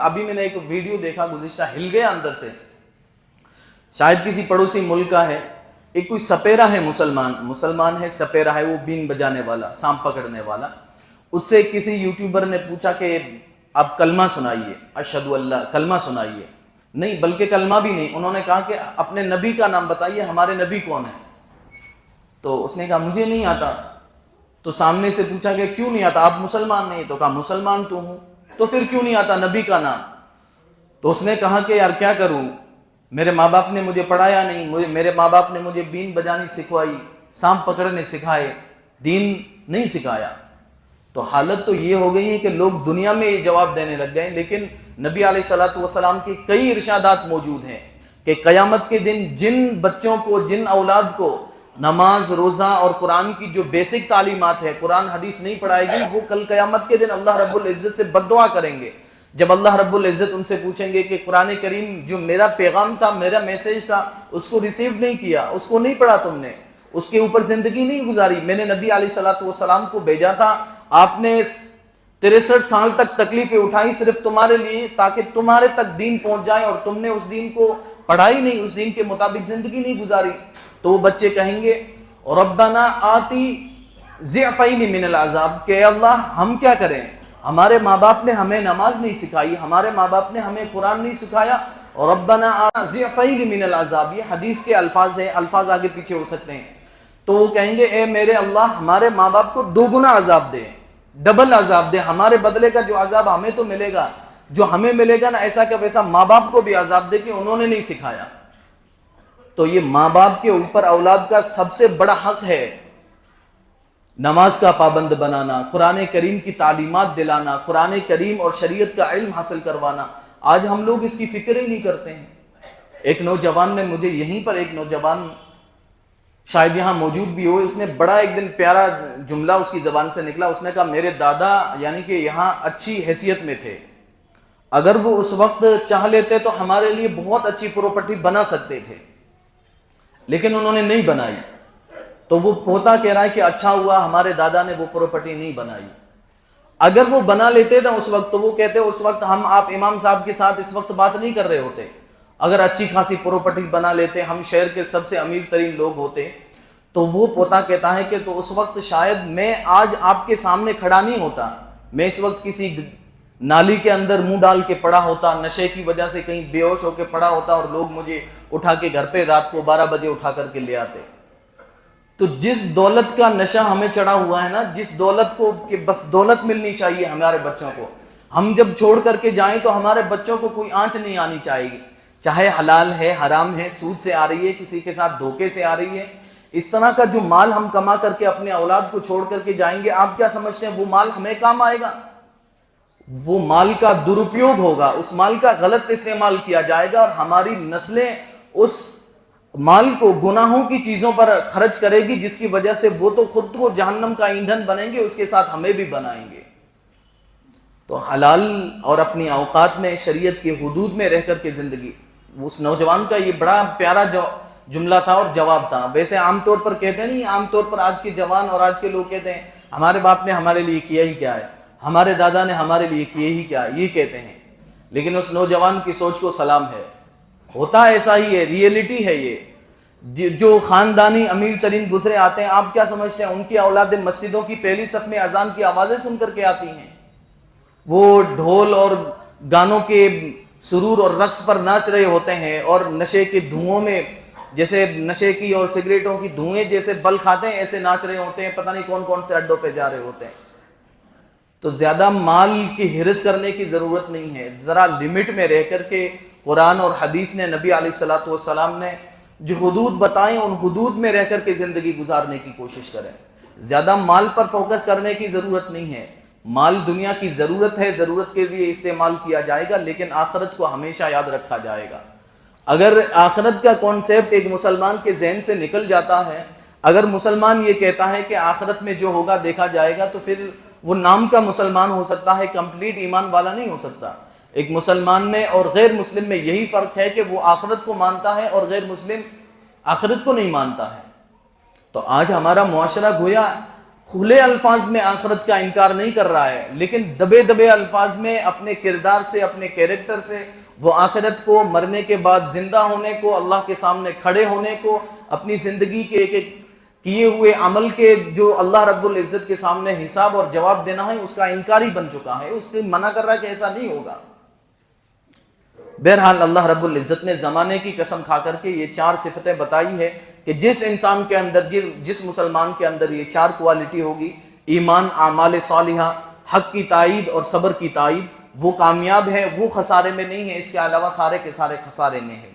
ابھی میں نے ایک ویڈیو دیکھا گزشتہ، ہل گیا اندر سے، شاید کسی پڑوسی ملک کا ہے، ایک کوئی سپیرا ہے، مسلمان ہے، سپیرا ہے، وہ بین بجانے والا، سانپ پکڑنے والا. اس سے کسی یوٹیوبر نے پوچھا کہ آپ کلمہ سنائیے، اشہدو اللہ، کلمہ سنائیے. نہیں، بلکہ کلمہ بھی نہیں، انہوں نے کہا کہ اپنے نبی کا نام بتائیے، ہمارے نبی کون ہے؟ تو اس نے کہا مجھے نہیں آتا. تو سامنے سے پوچھا کہ کیوں نہیں آتا، آپ مسلمان نہیں؟ تو کہا مسلمان تو ہوں. تو پھر کیوں نہیں آتا نبی کا نام؟ تو اس نے کہا کہ یار کیا کروں، میرے ماں باپ نے مجھے پڑھایا نہیں، میرے ماں باپ نے مجھے بین بجانی سکھوائی، سانپ پکڑنے سکھائے، دین نہیں سکھایا. تو حالت تو یہ ہو گئی ہے کہ لوگ دنیا میں یہ جواب دینے لگ گئے. لیکن نبی علیہ الصلوۃ والسلام کی کئی ارشادات موجود ہیں کہ قیامت کے دن جن بچوں کو، جن اولاد کو نماز، روزہ اور قرآن کی جو بیسک تعلیمات ہے، قرآن حدیث نہیں پڑھائے گی، وہ کل قیامت کے دن اللہ رب العزت سے بد دعا کریں گے. جب اللہ رب العزت ان سے پوچھیں گے کہ قرآن کریم جو میرا پیغام تھا، میرا میسیج تھا، اس کو ریسیو نہیں کیا، اس کو نہیں پڑھا تم نے، اس کے اوپر زندگی نہیں گزاری. میں نے نبی علیہ الصلوۃ والسلام کو بھیجا تھا، آپ نے 63 سال تک تکلیفیں اٹھائی صرف تمہارے لیے، تاکہ تمہارے تک دین پہنچ جائے، اور تم نے اس دین کو پڑھائی نہیں، اس دین کے مطابق زندگی نہیں گزاری. تو وہ بچے کہیں گے ربنا آتی ضعفین من العذاب، کہ اللہ ہم کیا کریں، ہمارے ماں باپ نے ہمیں نماز نہیں سکھائی، ہمارے ماں باپ نے ہمیں قرآن نہیں سکھایا، اور ربنا آتی ضعفین من العذاب. یہ حدیث کے الفاظ ہیں، الفاظ آگے پیچھے ہو سکتے ہیں. تو وہ کہیں گے اے میرے اللہ، ہمارے ماں باپ کو 2 گنا عذاب دے، ڈبل عذاب دے، ہمارے بدلے کا جو عذاب ہمیں تو ملے گا، جو ہمیں ملے گا نا، ایسا کہ ویسا ماں باپ کو بھی عذاب دے کہ انہوں نے نہیں سکھایا. تو یہ ماں باپ کے اوپر اولاد کا سب سے بڑا حق ہے، نماز کا پابند بنانا، قرآن کریم کی تعلیمات دلانا، قرآن کریم اور شریعت کا علم حاصل کروانا. آج ہم لوگ اس کی فکر ہی نہیں کرتے ہیں. ایک نوجوان نے مجھے، یہیں پر ایک نوجوان شاید یہاں موجود بھی ہو، اس نے بڑا ایک دن پیارا جملہ اس کی زبان سے نکلا. اس نے کہا میرے دادا یعنی کہ یہاں اچھی حیثیت میں تھے، اگر وہ اس وقت چاہ لیتے تو ہمارے لیے بہت اچھی پراپرٹی بنا سکتے تھے، لیکن انہوں نے نہیں بنائی. تو وہ پوتا کہہ رہا ہے کہ اچھا ہوا ہمارے دادا نے وہ پراپرٹی نہیں بنائی. اگر وہ بنا لیتے نا اس وقت، تو وہ کہتے اس وقت ہم، آپ امام صاحب کے ساتھ اس وقت بات نہیں کر رہے ہوتے. اگر اچھی خاصی پراپرٹی بنا لیتے، ہم شہر کے سب سے امیر ترین لوگ ہوتے. تو وہ پوتا کہتا ہے کہ تو اس وقت شاید میں آج آپ کے سامنے کھڑا نہیں ہوتا، میں اس وقت کسی نالی کے اندر منہ ڈال کے پڑا ہوتا، نشے کی وجہ سے کہیں بے ہوش ہو کے پڑا ہوتا، اور لوگ مجھے اٹھا کے گھر پہ رات کو 12 بجے اٹھا کر کے لے آتے. تو جس دولت کا نشہ ہمیں چڑھا ہوا ہے نا، جس دولت کو کہ بس دولت ملنی چاہیے ہمارے بچوں کو، ہم جب چھوڑ کر کے جائیں تو ہمارے بچوں کو کوئی آنچ نہیں آنی چاہیے، چاہے حلال ہے، حرام ہے، سود سے آ رہی ہے، کسی کے ساتھ دھوکے سے آ رہی ہے. اس طرح کا جو مال ہم کما کر کے اپنے اولاد کو چھوڑ کر کے جائیں گے، آپ کیا سمجھتے ہیں وہ مال ہمیں کام آئے گا؟ وہ مال کا درپیوگ ہوگا، اس مال کا غلط استعمال کیا جائے گا، اور ہماری نسلیں اس مال کو گناہوں کی چیزوں پر خرچ کرے گی، جس کی وجہ سے وہ تو خود کو جہنم کا ایندھن بنیں گے، اس کے ساتھ ہمیں بھی بنائیں گے. تو حلال اور اپنی اوقات میں، شریعت کے حدود میں رہ کر کے زندگی. اس نوجوان کا یہ بڑا پیارا جملہ تھا اور جواب تھا. ویسے عام طور پر کہتے نہیں، عام طور پر آج کے جوان اور آج کے لوگ کہتے ہیں ہمارے باپ نے ہمارے لیے کیا ہی کیا ہے، ہمارے دادا نے ہمارے لیے کیے ہی کیا، یہ کہتے ہیں. لیکن اس نوجوان کی سوچ کو سلام ہے، ہوتا ایسا ہی ہے، ریئلٹی ہے یہ. جو خاندانی امیر ترین گزرے آتے ہیں، آپ کیا سمجھتے ہیں ان کی اولادیں مسجدوں کی پہلی صف میں اذان کی آوازیں سن کر کے آتی ہیں، وہ ڈھول اور گانوں کے سرور اور رقص پر ناچ رہے ہوتے ہیں، اور نشے کے دھوؤں میں، جیسے نشے کی اور سگریٹوں کی دھوئیں جیسے بل کھاتے ہیں ایسے ناچ رہے ہوتے ہیں، پتہ نہیں کون کون سے اڈوں پہ جا رہے ہوتے ہیں. تو زیادہ مال کی ہرس کرنے کی ضرورت نہیں ہے، ذرا لمٹ میں رہ کر کے قرآن اور حدیث نے، نبی علیہ الصلوۃ والسلام نے جو حدود بتائیں ان حدود میں رہ کر کے زندگی گزارنے کی کوشش کریں. زیادہ مال پر فوکس کرنے کی ضرورت نہیں ہے. مال دنیا کی ضرورت ہے، ضرورت کے لیے استعمال کیا جائے گا، لیکن آخرت کو ہمیشہ یاد رکھا جائے گا. اگر آخرت کا کانسیپٹ ایک مسلمان کے ذہن سے نکل جاتا ہے، اگر مسلمان یہ کہتا ہے کہ آخرت میں جو ہوگا دیکھا جائے گا، تو پھر وہ نام کا مسلمان ہو سکتا ہے، کمپلیٹ ایمان والا نہیں ہو سکتا. ایک مسلمان میں اور غیر مسلم میں یہی فرق ہے کہ وہ آخرت کو مانتا ہے اور غیر مسلم آخرت کو نہیں مانتا ہے. تو آج ہمارا معاشرہ گویا کھلے الفاظ میں آخرت کا انکار نہیں کر رہا ہے، لیکن دبے دبے الفاظ میں اپنے کردار سے، اپنے کیریکٹر سے وہ آخرت کو، مرنے کے بعد زندہ ہونے کو، اللہ کے سامنے کھڑے ہونے کو، اپنی زندگی کے ایک ایک کیے ہوئے عمل کے جو اللہ رب العزت کے سامنے حساب اور جواب دینا ہے، اس کا انکاری بن چکا ہے، اس سے منع کر رہا ہے کہ ایسا نہیں ہوگا۔ بہرحال اللہ رب العزت نے زمانے کی قسم کھا کر کے یہ 4 صفتیں بتائی ہے کہ جس انسان کے اندر، جس مسلمان کے اندر یہ 4 کوالٹی ہوگی، ایمان، اعمال صالحہ، حق کی تائید اور صبر کی تائید، وہ کامیاب ہے، وہ خسارے میں نہیں ہے، اس کے علاوہ سارے کے سارے خسارے میں ہے۔